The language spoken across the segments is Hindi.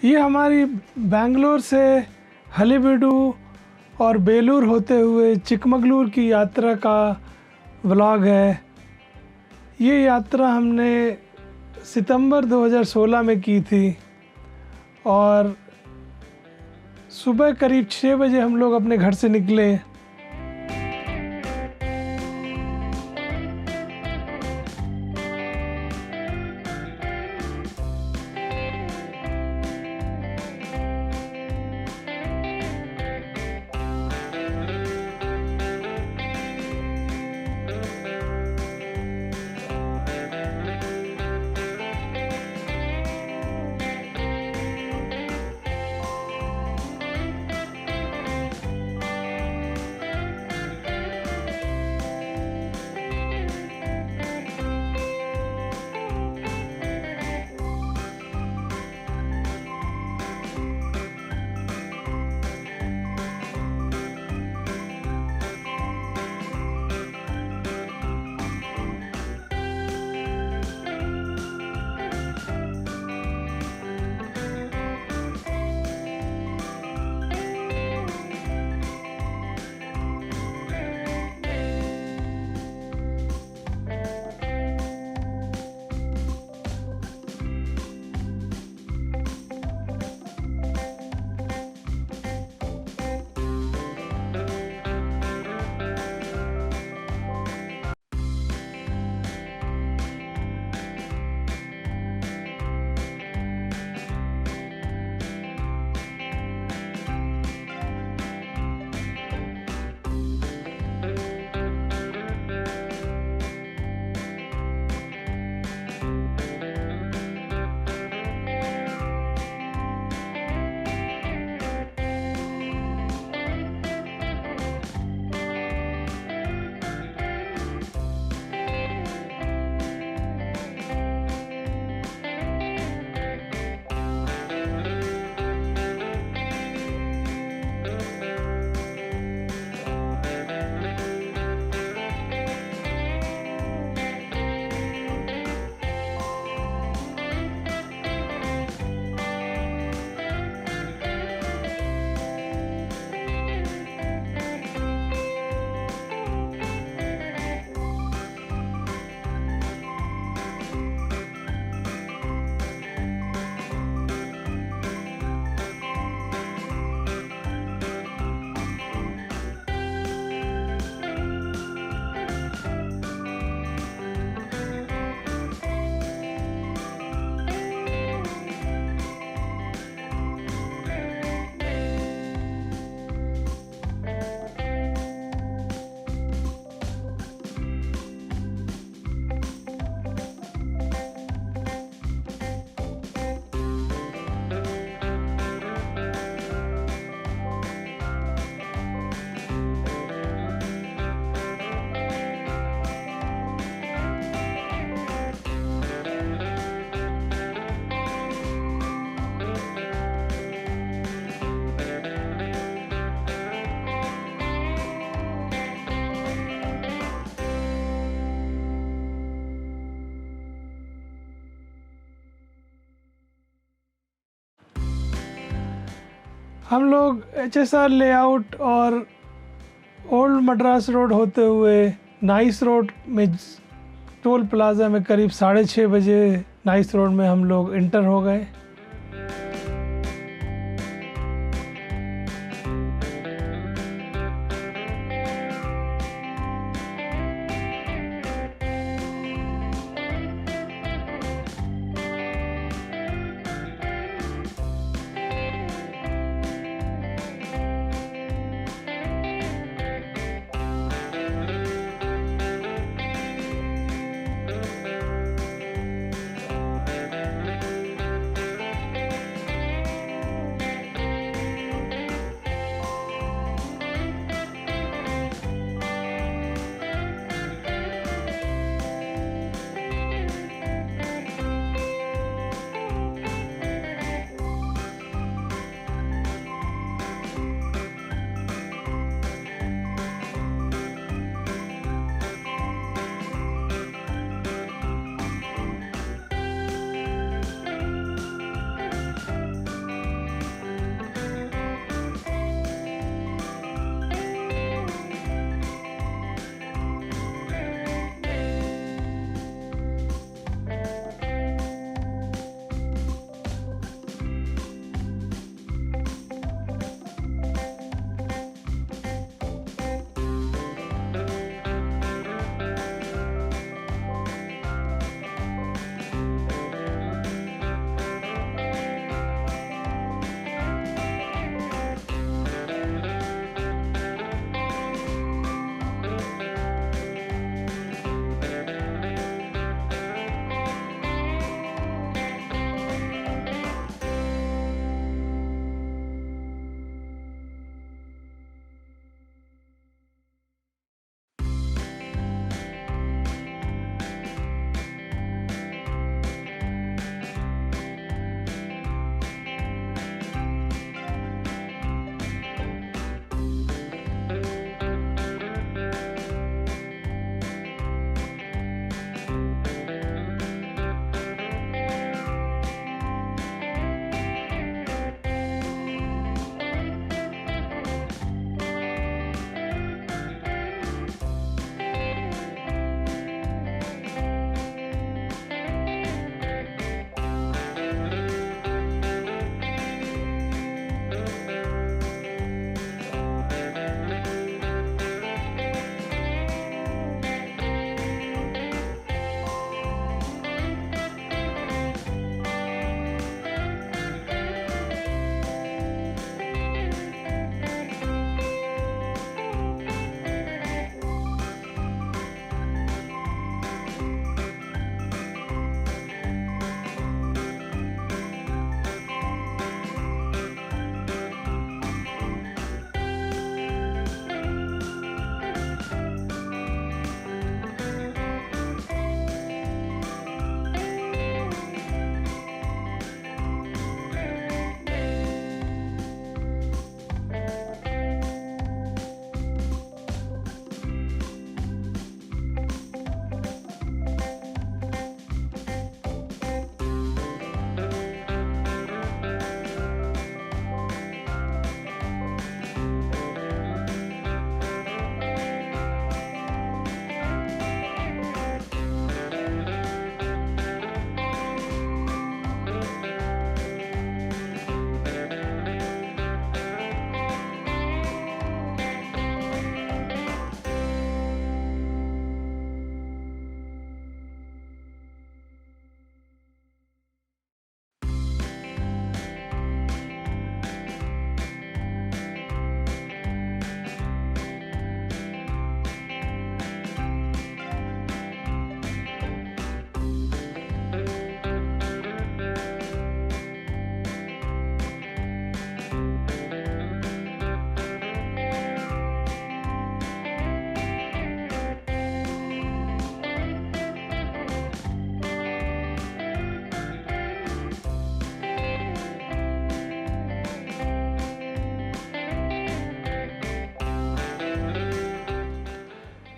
ये हमारी बेंगलोर से हलेबीडु और बेलूर होते हुए चिकमगलूर की यात्रा का व्लॉग है। ये यात्रा हमने सितंबर 2016 में की थी और सुबह करीब 6 बजे हम लोग अपने घर से निकले। हम लोग HSR लेआउट और ओल्ड मद्रास रोड होते हुए नाइस रोड में टोल प्लाज़ा में करीब 6:30 बजे नाइस रोड में हम लोग इंटर हो गए।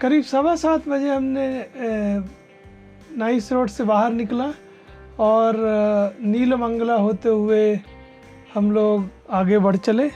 करीब 7:15 हमने नाइस रोड से बाहर निकला और नीलमंगला होते हुए हम लोग आगे बढ़ चले।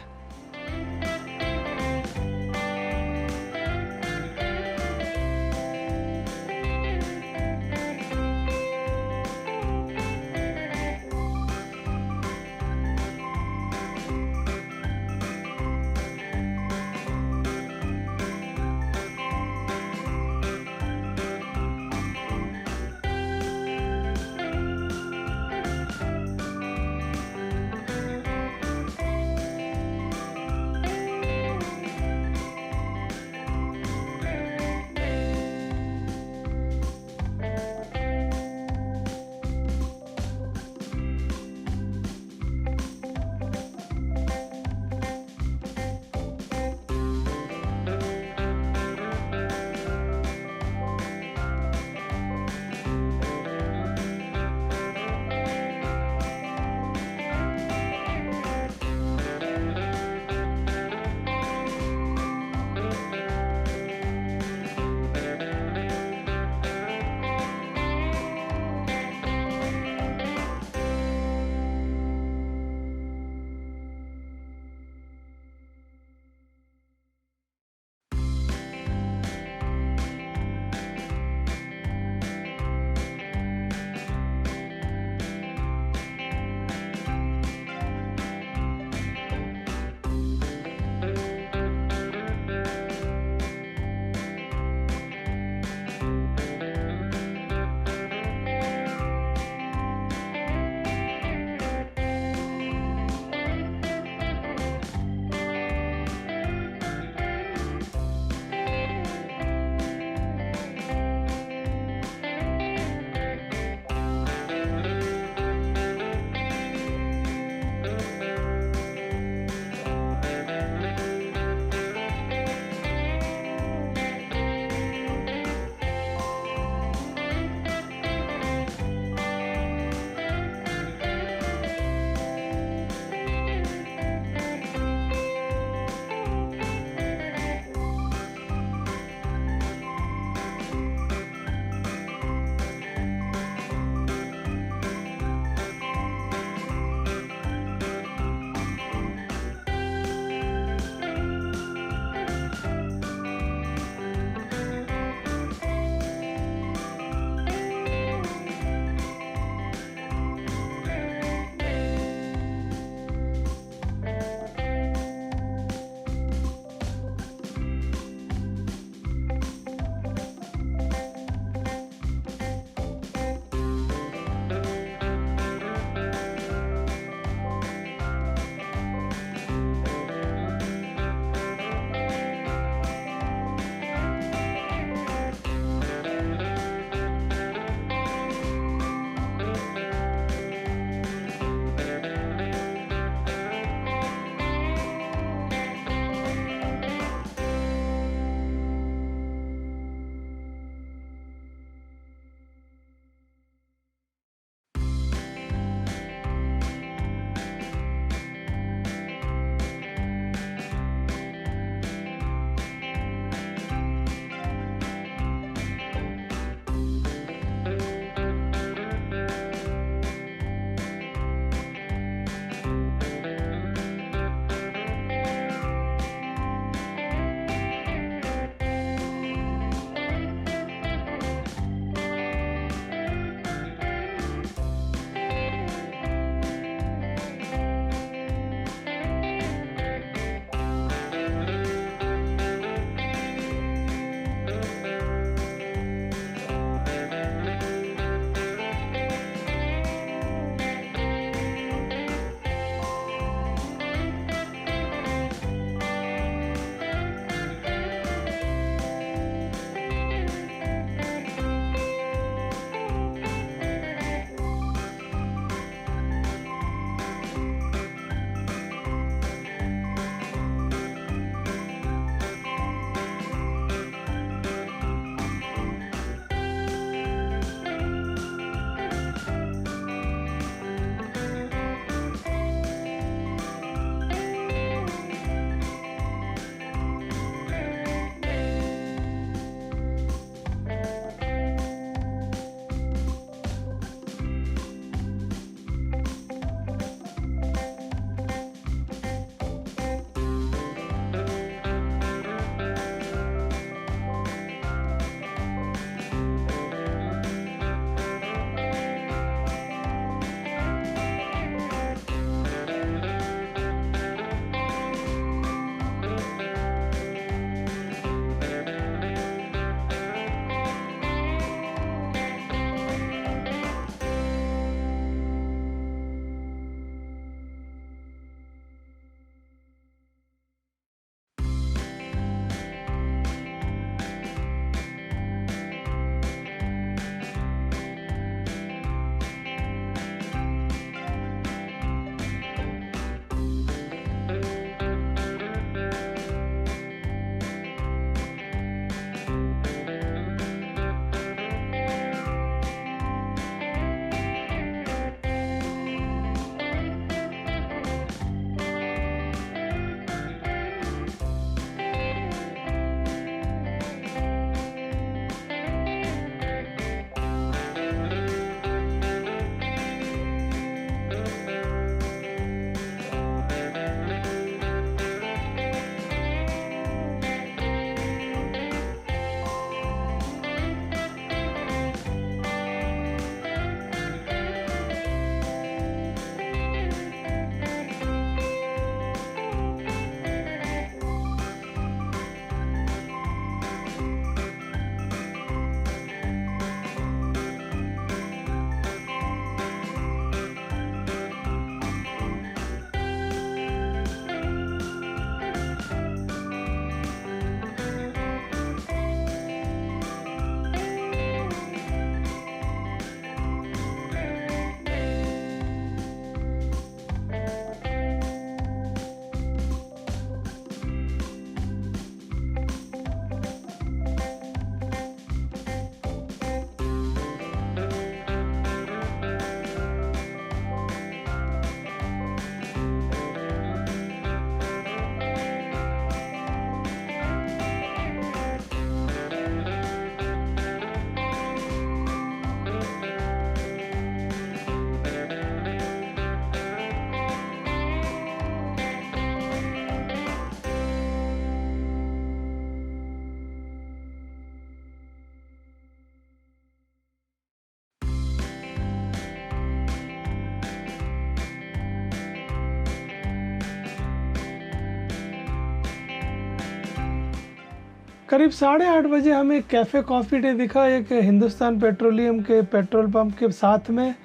करीब 8:30 बजे हमें कैफ़े कॉफ़ी डे दिखा, एक हिंदुस्तान पेट्रोलियम के पेट्रोल पंप के साथ में।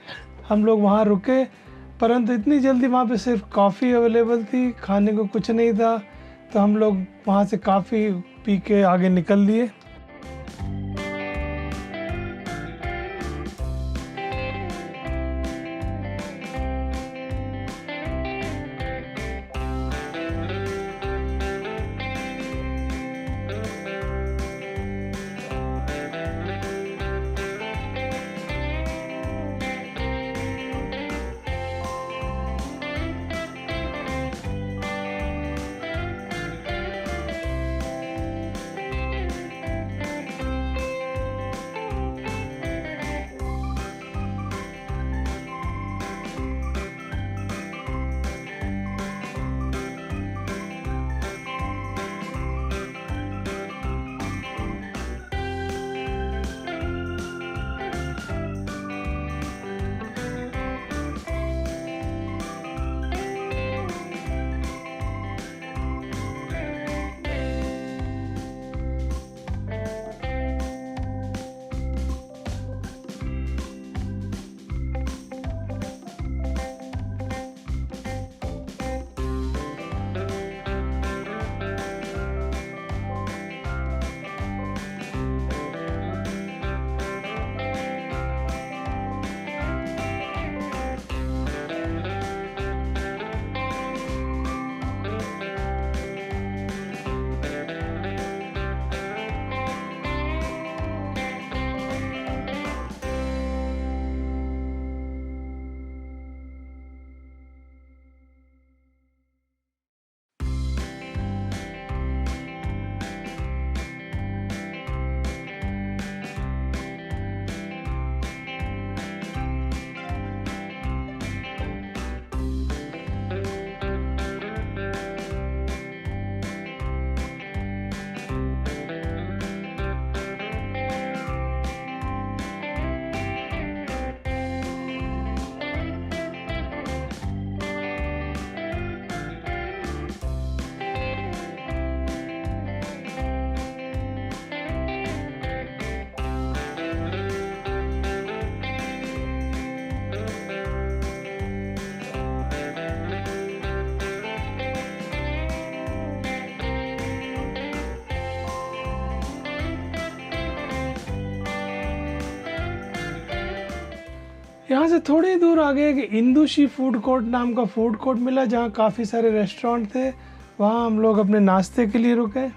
हम लोग वहाँ रुके, परंतु इतनी जल्दी वहाँ पे सिर्फ कॉफ़ी अवेलेबल थी, खाने को कुछ नहीं था, तो हम लोग वहाँ से कॉफ़ी पी के आगे निकल लिए। यहाँ से थोड़ी दूर आगे एक इंदुशी फूड कोर्ट नाम का फूड कोर्ट मिला, जहाँ काफ़ी सारे रेस्टोरेंट थे। वहाँ हम लोग अपने नाश्ते के लिए रुके।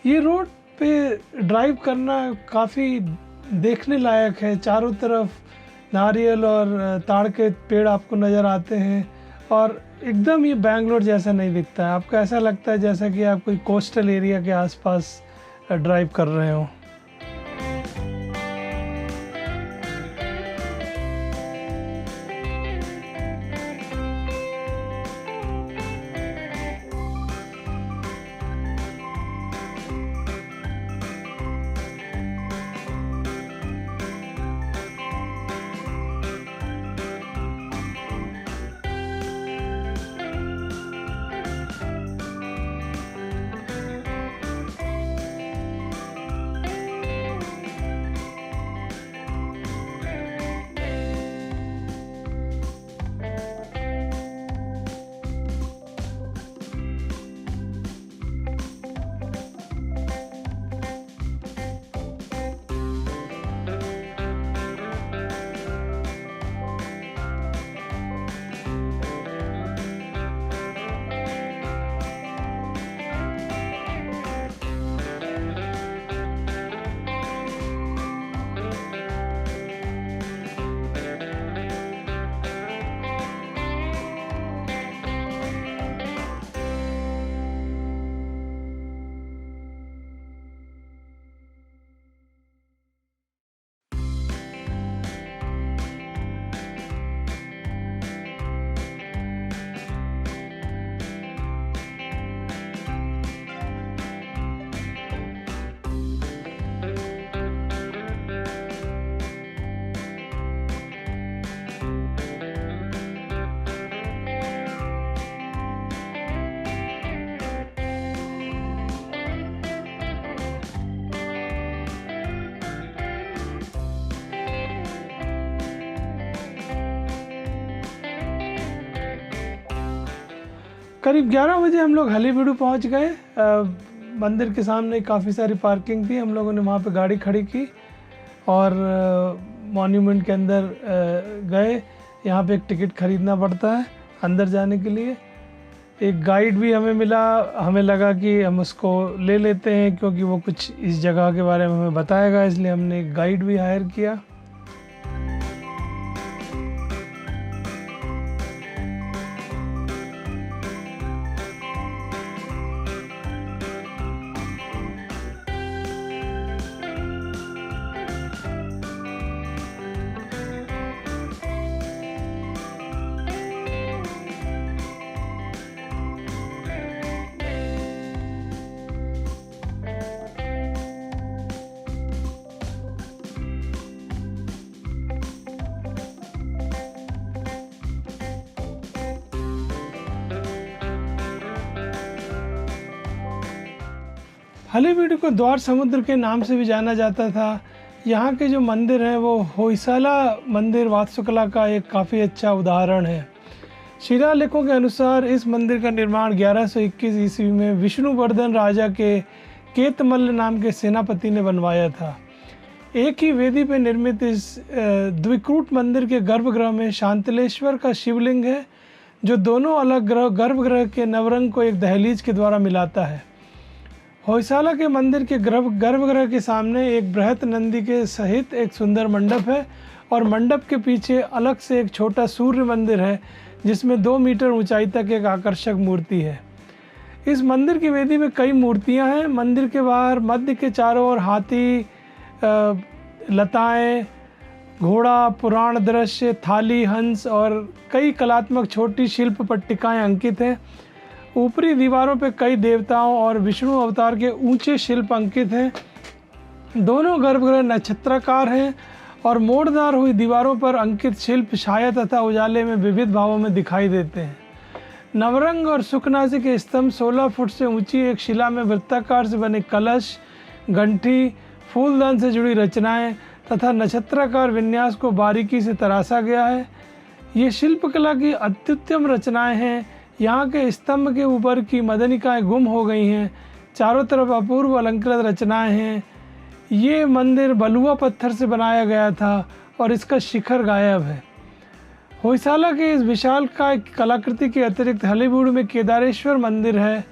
ये रोड पे ड्राइव करना काफ़ी देखने लायक है। चारों तरफ नारियल और ताड़ के पेड़ आपको नज़र आते हैं और एकदम ये बैंगलोर जैसा नहीं दिखता है। आपको ऐसा लगता है जैसा कि आप कोई कोस्टल एरिया के आसपास ड्राइव कर रहे हो। करीब 11 बजे हम लोग हलेबीडु पहुंच गए। मंदिर के सामने काफ़ी सारी पार्किंग थी। हम लोगों ने वहाँ पे गाड़ी खड़ी की और मॉन्यूमेंट के अंदर गए। यहाँ पे एक टिकट ख़रीदना पड़ता है अंदर जाने के लिए। एक गाइड भी हमें मिला। हमें लगा कि हम उसको ले लेते हैं क्योंकि वो कुछ इस जगह के बारे में हमें बताएगा, इसलिए हमने एक गाइड भी हायर किया। हलेबीडु को द्वार समुद्र के नाम से भी जाना जाता था। यहाँ के जो मंदिर हैं वो होयसाला मंदिर वास्तुकला का एक काफ़ी अच्छा उदाहरण है। शिलालेखों के अनुसार इस मंदिर का निर्माण 1121 ईस्वी में विष्णुवर्धन राजा के केतमल्ल नाम के सेनापति ने बनवाया था। एक ही वेदी पर निर्मित इस द्विकूट मंदिर के गर्भगृह में शांतलेश्वर का शिवलिंग है, जो दोनों अलग गर्भगृह के नवरंग को एक दहलीज के द्वारा मिलाता है। होयसाला के मंदिर के गर्भगृह के सामने एक बृहत नंदी के सहित एक सुंदर मंडप है और मंडप के पीछे अलग से एक छोटा सूर्य मंदिर है जिसमें 2 मीटर ऊंचाई तक एक आकर्षक मूर्ति है। इस मंदिर की वेदी में कई मूर्तियां हैं। मंदिर के बाहर मध्य के चारों ओर हाथी, लताएं, घोड़ा, पुराण दृश्य, थाली, हंस और कई कलात्मक छोटी शिल्प पट्टिकाएँ अंकित हैं। ऊपरी दीवारों पर कई देवताओं और विष्णु अवतार के ऊंचे शिल्प अंकित हैं। दोनों गर्भगृह नक्षत्राकार हैं और मोड़दार हुई दीवारों पर अंकित शिल्प छाया तथा उजाले में विविध भावों में दिखाई देते हैं। नवरंग और सुखनासी के स्तंभ 16 फुट से ऊंची एक शिला में वृत्ताकार से बने कलश, घंटी, फूलदान से जुड़ी रचनाएं तथा नक्षत्राकार विन्यास को बारीकी से तराशा गया है। ये शिल्पकला की अत्युत्तम रचनाएं हैं। यहाँ के स्तंभ के ऊपर की मदनिकाएँ गुम हो गई हैं। चारों तरफ अपूर्व अलंकृत रचनाएं हैं। ये मंदिर बलुआ पत्थर से बनाया गया था और इसका शिखर गायब है। होयसाला के इस विशाल का कलाकृति के अतिरिक्त हलेबीडु में केदारेश्वर मंदिर है।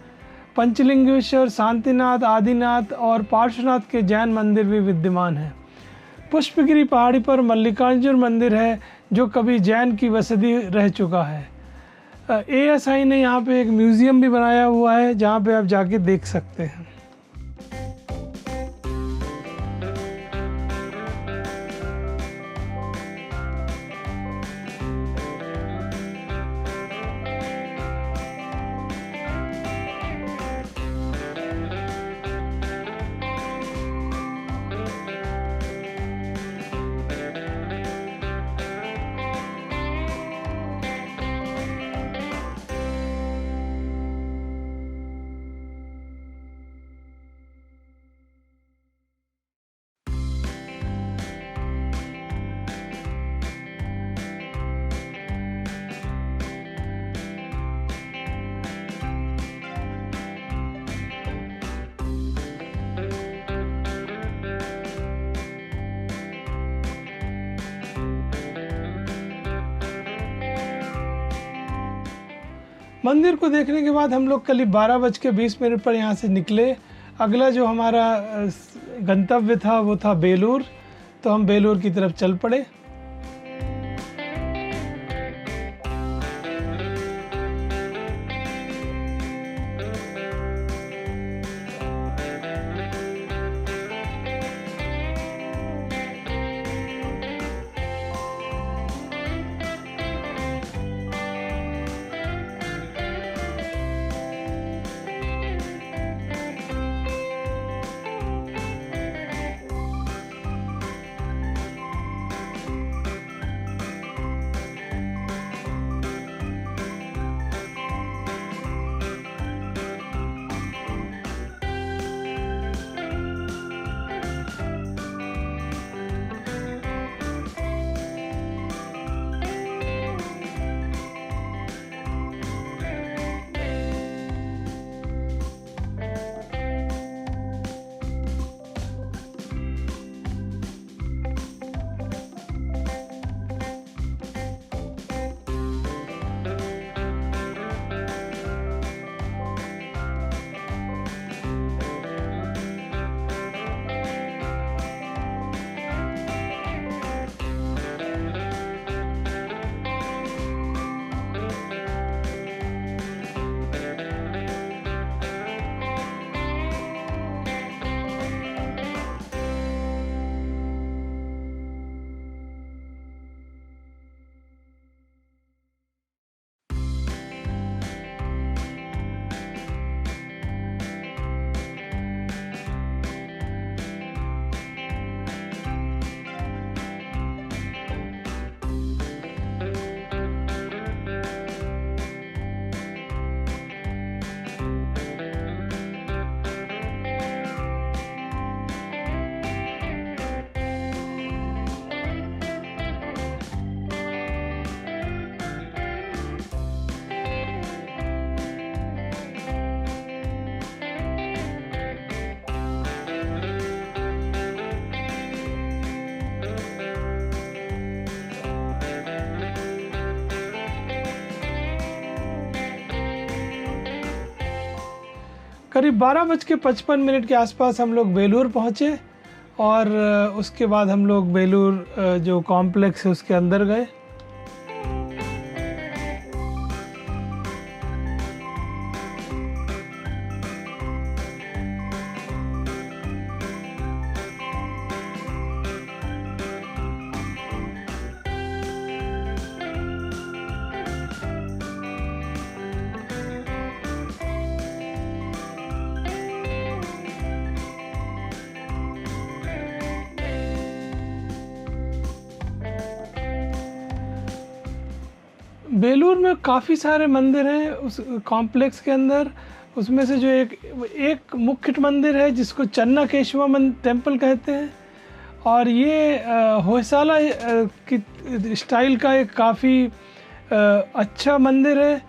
पंचलिंगेश्वर, शांतिनाथ, आदिनाथ और पार्श्वनाथ के जैन मंदिर भी विद्यमान हैं। पुष्पगिरी पहाड़ी पर मल्लिकार्जुन मंदिर है जो कभी जैन की बसती रह चुका है। ASI ने यहाँ पे एक म्यूज़ियम भी बनाया हुआ है जहाँ पे आप जाके देख सकते हैं। मंदिर को देखने के बाद हम लोग करीब 12:20 पर यहाँ से निकले। अगला जो हमारा गंतव्य था वो था बेलूर, तो हम बेलूर की तरफ चल पड़े। करीब 12:55 के आसपास हम लोग बेलूर पहुँचे और उसके बाद हम लोग बेलूर जो कॉम्प्लेक्स है उसके अंदर गए। बेलूर में काफ़ी सारे मंदिर हैं उस कॉम्प्लेक्स के अंदर। उसमें से जो एक मुख्य मंदिर है जिसको चन्नाकेशवा टेम्पल कहते हैं, और ये होयसाला की स्टाइल का एक काफ़ी अच्छा मंदिर है।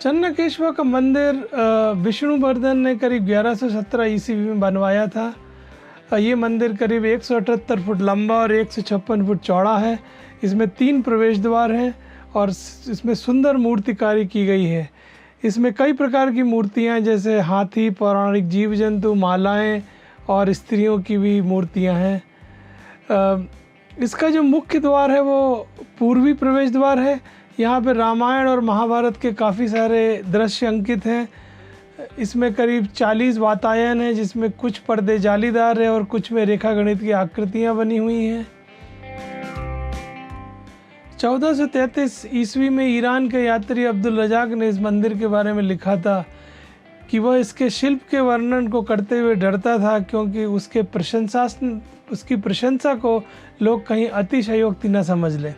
चन्नाकेशवा का मंदिर विष्णुवर्धन ने करीब 1117 ईस्वी में बनवाया था। ये मंदिर करीब 178 फुट लंबा और 156 फुट चौड़ा है। इसमें 3 प्रवेश द्वार हैं और इसमें सुंदर मूर्तिकारी की गई है। इसमें कई प्रकार की मूर्तियाँ जैसे हाथी, पौराणिक जीव जंतु, मालाएं और स्त्रियों की भी मूर्तियाँ हैं। इसका जो मुख्य द्वार है वो पूर्वी प्रवेश द्वार है। यहाँ पे रामायण और महाभारत के काफ़ी सारे दृश्य अंकित हैं। इसमें करीब 40 वातायन हैं, जिसमें कुछ पर्दे जालीदार है और कुछ में रेखा गणित की आकृतियाँ बनी हुई हैं। 1433 ईस्वी में ईरान के यात्री अब्दुल रज़ाक ने इस मंदिर के बारे में लिखा था कि वह इसके शिल्प के वर्णन को करते हुए डरता था, क्योंकि उसकी प्रशंसा को लोग कहीं अतिशयोक्ति न समझ लें।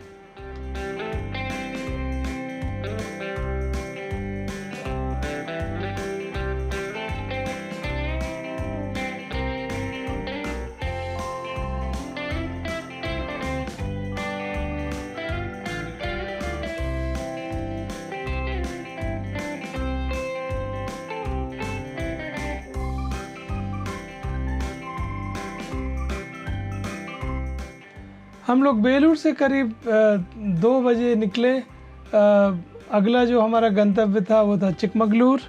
हम लोग बेलूर से करीब 2 बजे निकले। अगला जो हमारा गंतव्य था वो था चिकमगलूर।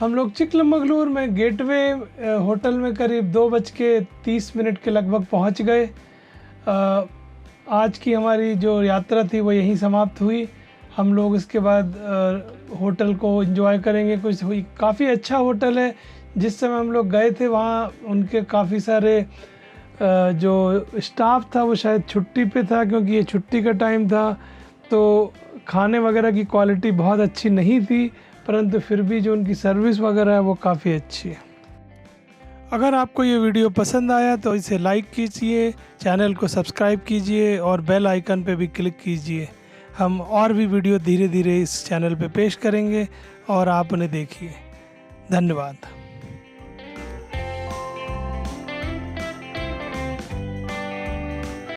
हम लोग चिकमगलूर में गेटवे होटल में करीब 2:30 के लगभग पहुंच गए। आज की हमारी जो यात्रा थी वो यहीं समाप्त हुई। हम लोग इसके बाद होटल को एंजॉय करेंगे। कुछ हुई काफ़ी अच्छा होटल है। जिस समय हम लोग गए थे वहाँ उनके काफ़ी सारे जो स्टाफ था वो शायद छुट्टी पे था, क्योंकि ये छुट्टी का टाइम था, तो खाने वगैरह की क्वालिटी बहुत अच्छी नहीं थी, परंतु फिर भी जो उनकी सर्विस वगैरह है वो काफ़ी अच्छी है। अगर आपको ये वीडियो पसंद आया तो इसे लाइक कीजिए, चैनल को सब्सक्राइब कीजिए और बेल आइकन पे भी क्लिक कीजिए। हम और भी वीडियो धीरे धीरे इस चैनल पे पेश करेंगे और आप उन्हें देखिए। धन्यवाद।